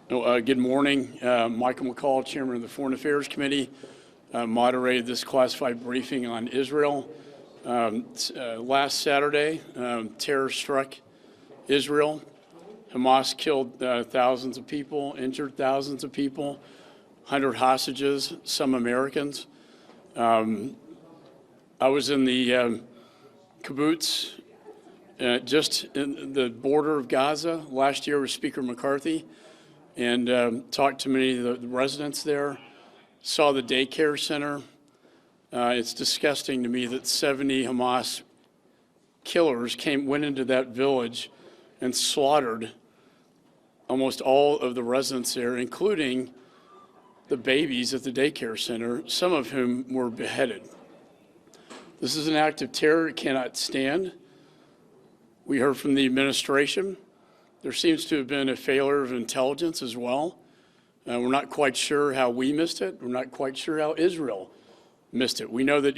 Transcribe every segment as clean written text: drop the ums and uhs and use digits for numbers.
Good morning. Michael McCall, Chairman of the Foreign Affairs Committee, moderated this classified briefing on Israel. Last Saturday, terror struck Israel. Hamas killed thousands of people, injured thousands of people, 100 hostages, some Americans. I was in the kibbutz just in the border of Gaza last year with Speaker McCarthy, and talked to many of the residents there, saw the daycare center. It's disgusting to me that 70 Hamas killers went into that village and slaughtered almost all of the residents there, including the babies at the daycare center, some of whom were beheaded. This is an act of terror it cannot stand. We heard from the administration. There seems to have been a failure of intelligence as well. We're not quite sure how we missed it. We're not quite sure how Israel missed it. We know that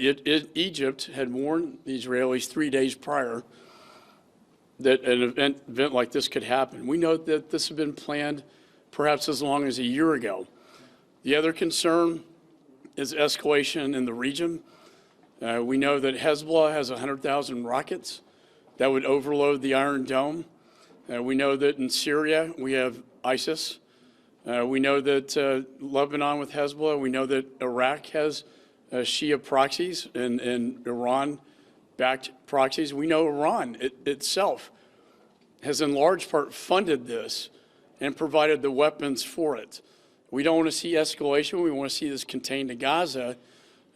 Egypt had warned the Israelis 3 days prior that an event like this could happen. We know that this had been planned perhaps as long as a year ago. The other concern is escalation in the region. We know that Hezbollah has 100,000 rockets that would overload the Iron Dome. We know that in Syria we have ISIS. We know that Lebanon with Hezbollah. We know that Iraq has Shia proxies and Iran-backed proxies. We know Iran itself has in large part funded this and provided the weapons for it. We don't want to see escalation. We want to see this contained to Gaza.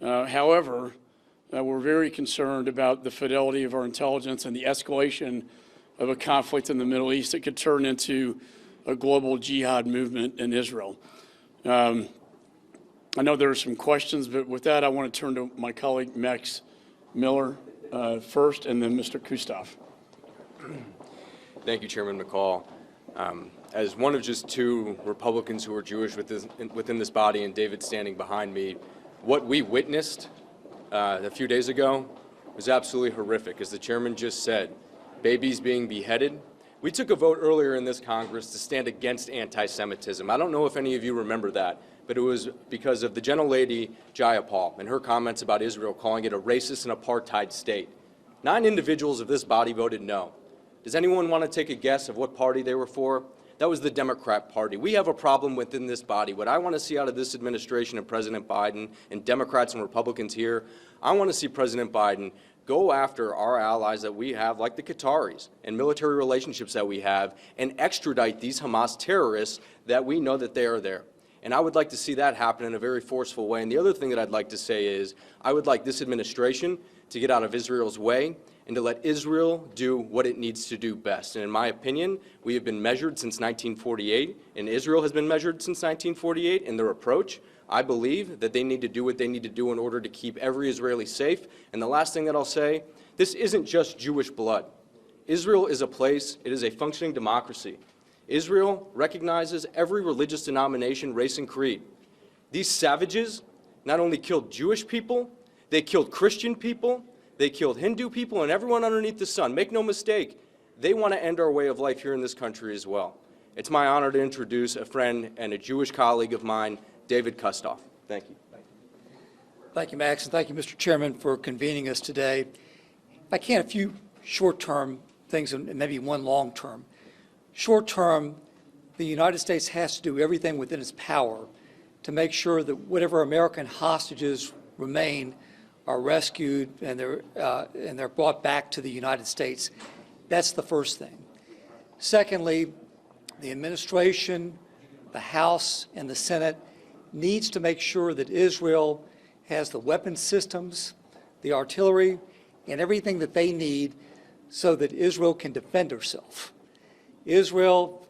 However, we're very concerned about the fidelity of our intelligence and the escalation of a conflict in the Middle East that could turn into a global jihad movement in Israel. I know there are some questions, but with that, I want to turn to my colleague, Max Miller, first, and then Mr. Kustoff. Thank you, Chairman McCall. As one of just two Republicans who are Jewish within this body, and David standing behind me, what we witnessed a few days ago was absolutely horrific. As the chairman just said, babies being beheaded. We took a vote earlier in this Congress to stand against anti-Semitism. I don't know if any of you remember that, but it was because of the gentlelady Jayapal and her comments about Israel, calling it a racist and apartheid state. 9 individuals of this body voted no. Does anyone want to take a guess of what party they were for? That was the Democrat Party. We have a problem within this body. What I want to see out of this administration and President Biden and Democrats and Republicans here, I want to see President Biden go after our allies that we have, like the Qataris, and military relationships that we have, and extradite these Hamas terrorists that we know that they are there. And I would like to see that happen in a very forceful way. And the other thing that I'd like to say is I would like this administration to get out of Israel's way and to let Israel do what it needs to do best. And in my opinion, we have been measured since 1948, and Israel has been measured since 1948 in their approach. I believe that they need to do what they need to do in order to keep every Israeli safe. And the last thing that I'll say, this isn't just Jewish blood. Israel is a place, it is a functioning democracy. Israel recognizes every religious denomination, race, and creed. These savages not only killed Jewish people, they killed Christian people, they killed Hindu people, and everyone underneath the sun. Make no mistake, they want to end our way of life here in this country as well. It's my honor to introduce a friend and a Jewish colleague of mine, David Kustoff. Thank you. Thank you, Max, and thank you, Mr. Chairman, for convening us today. If I can, a few short-term things and maybe one long-term. Short-term, the United States has to do everything within its power to make sure that whatever American hostages remain are rescued and they're brought back to the United States. That's the first thing. Secondly, the administration, the House, and the Senate needs to make sure that Israel has the weapon systems, the artillery, and everything that they need so that Israel can defend herself. Israel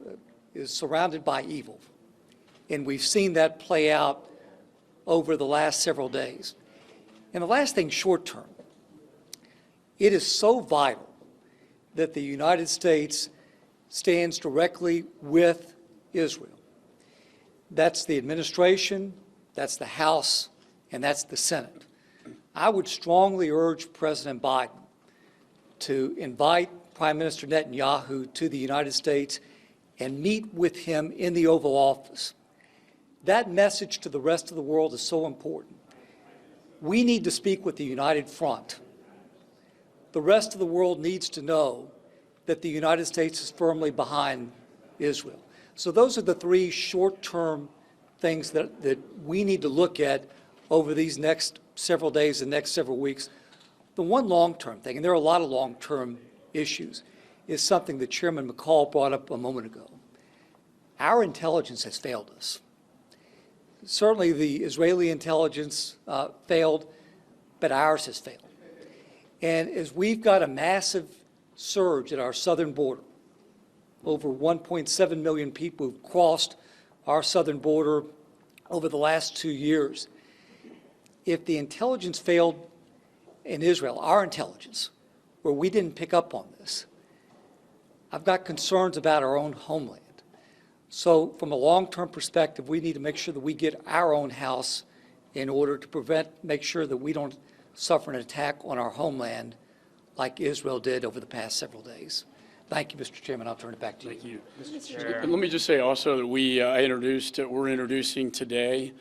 is surrounded by evil, and we've seen that play out over the last several days. And the last thing, short term, it is so vital that the United States stands directly with Israel. That's the administration, that's the House, and that's the Senate. I would strongly urge President Biden to invite Prime Minister Netanyahu to the United States and meet with him in the Oval Office. That message to the rest of the world is so important. We need to speak with the united front. The rest of the world needs to know that the United States is firmly behind Israel. So those are the three short-term things that we need to look at over these next several days and next several weeks. The one long-term thing, and there are a lot of long-term issues, is something that Chairman McCall brought up a moment ago. Our intelligence has failed us. Certainly the Israeli intelligence failed, but ours has failed. And as we've got a massive surge at our southern border, over 1.7 million people who've crossed our southern border over the last 2 years, if the intelligence failed in Israel, our intelligence, where we didn't pick up on this, I've got concerns about our own homeland. So from a long-term perspective, we need to make sure that we get our own house in order to make sure that we don't suffer an attack on our homeland like Israel did over the past several days. Thank you, Mr. Chairman. I'll turn it back to you. Thank you. Mr. Chair. And let me just say also that we're introducing today,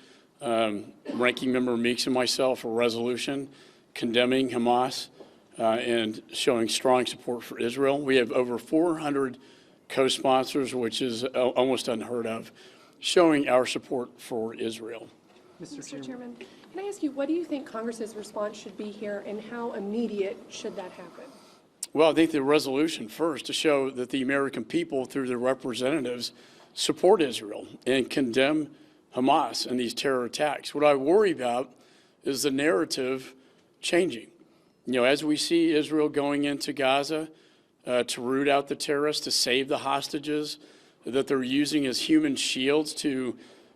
Ranking Member Meeks and myself, a resolution condemning Hamas and showing strong support for Israel. We have over 400 co-sponsors, which is almost unheard of, showing our support for Israel. Mr. Chairman, can I ask you, what do you think Congress's response should be here, and how immediate should that happen? Well, I think the resolution first to show that the American people, through their representatives, support Israel and condemn Hamas and these terror attacks. What I worry about is the narrative changing. You know, as we see Israel going into Gaza to root out the terrorists, to save the hostages that they're using as human shields to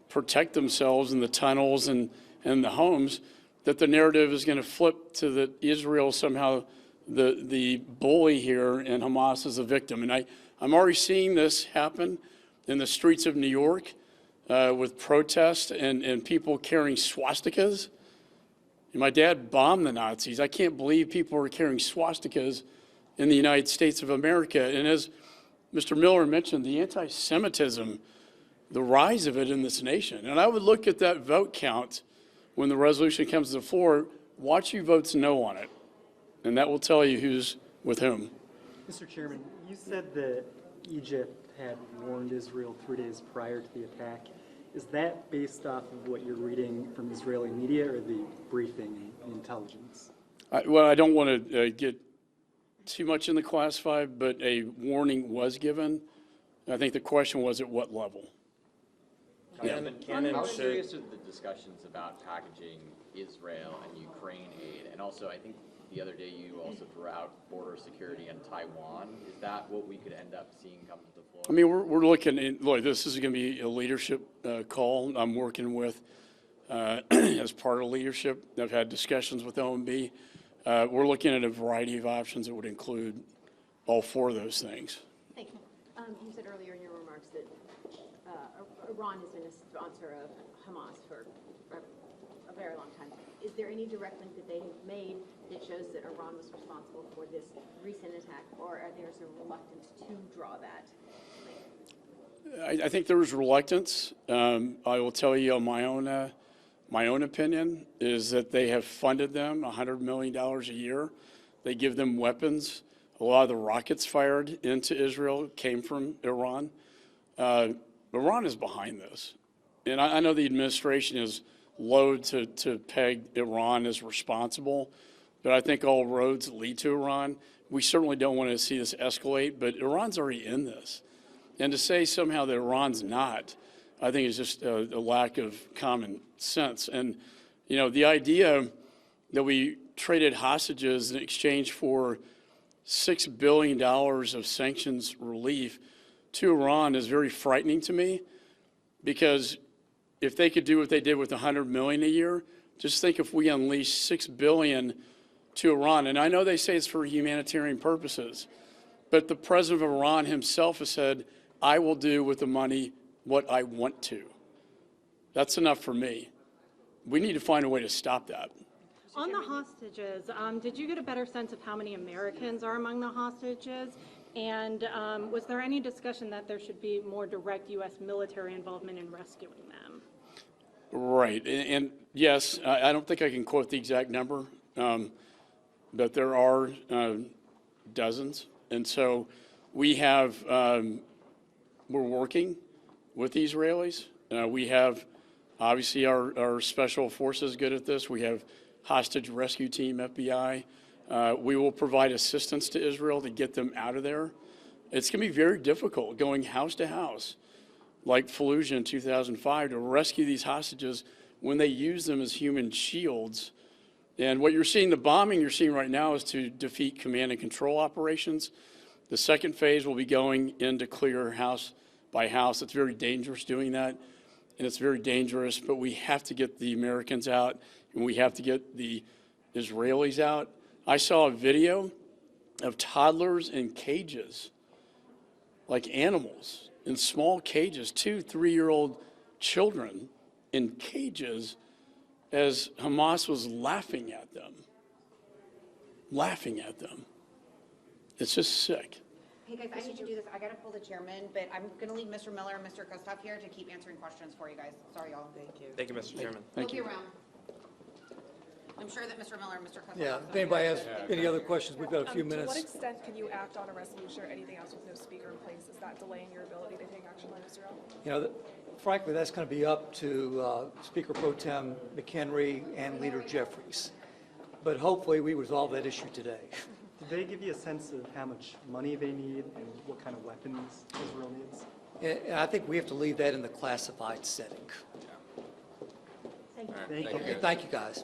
protect themselves in the tunnels and the homes, that the narrative is going to flip to that Israel somehow the bully here and Hamas is a victim. And I'm already seeing this happen in the streets of New York with protests and people carrying swastikas. And my dad bombed the Nazis. I can't believe people are carrying swastikas in the United States of America. And as Mr. Miller mentioned, the anti-Semitism, the rise of it in this nation. And I would look at that vote count when the resolution comes to the floor, watch who votes no on it. And that will tell you who's with whom. Mr. Chairman, you said that Egypt had warned Israel 3 days prior to the attack. Is that based off of what you're reading from Israeli media or the briefing and intelligence? Well, I don't want to get too much in the classified, but a warning was given. I think the question was at what level. How serious are the discussions about packaging Israel and Ukraine aid? And also, I think the other day you also threw out border security in Taiwan. Is that what we could end up seeing come to the floor? I mean, we're looking at, look, this is going to be a leadership call. I'm working with, as part of leadership, I've had discussions with OMB. We're looking at a variety of options that would include all four of those things. Thank you. You said earlier in your remarks that Iran has been a sponsor of Hamas for a very long time. Is there any direct link that they have made that shows that Iran was responsible for this recent attack, or are there some reluctance to draw that link? I think there was reluctance. I will tell you on my own opinion is that they have funded them $100 million a year. They give them weapons. A lot of the rockets fired into Israel came from Iran. Iran is behind this. And I know the administration is loath to peg Iran as responsible, but I think all roads lead to Iran. We certainly don't want to see this escalate, but Iran's already in this. And to say somehow that Iran's not, I think is just a lack of common sense. And, you know, the idea that we traded hostages in exchange for $6 billion of sanctions relief to Iran is very frightening to me, because if they could do what they did with $100 million a year, just think if we unleash $6 billion to Iran. And I know they say it's for humanitarian purposes, but the president of Iran himself has said, I will do with the money what I want to. That's enough for me. We need to find a way to stop that. On the hostages, did you get a better sense of how many Americans are among the hostages? And was there any discussion that there should be more direct U.S. military involvement in rescuing them? Right, and yes, I don't think I can quote the exact number, but there are dozens. And so we have, we're working with the Israelis. We have, obviously, our special forces good at this. We have hostage rescue team, FBI. We will provide assistance to Israel to get them out of there. It's going to be very difficult going house to house, like Fallujah in 2005, to rescue these hostages when they use them as human shields. And what you're seeing, the bombing you're seeing right now, is to defeat command and control operations. The second phase will be going in to clear house by house. It's very dangerous doing that, and it's very dangerous, but we have to get the Americans out, and we have to get the Israelis out. I saw a video of toddlers in cages, like animals, in small cages, 2-3-year-old children in cages, as Hamas was laughing at them. Laughing at them. It's just sick. Hey guys, I need to do this. I gotta pull the chairman, but I'm gonna leave Mr. Miller and Mr. Gustav here to keep answering questions for you guys. Sorry, y'all. Thank you. Thank you, Mr. Chairman. Thank We'll you. be around. I'm sure that Mr. Miller and Mr. Gustav. Yeah, if anybody has any other questions, we've got a few To what minutes. extent can you act on a resolution or anything else with no speaker in place? Is that delaying your ability to take action on Israel? You know, frankly, that's going to be up to Speaker Pro Tem McHenry and Leader Jeffries. But hopefully, we resolve that issue today. Did they give you a sense of how much money they need and what kind of weapons Israel needs? And I think we have to leave that in the classified setting. Thank you. Thank you. Okay, thank you, guys.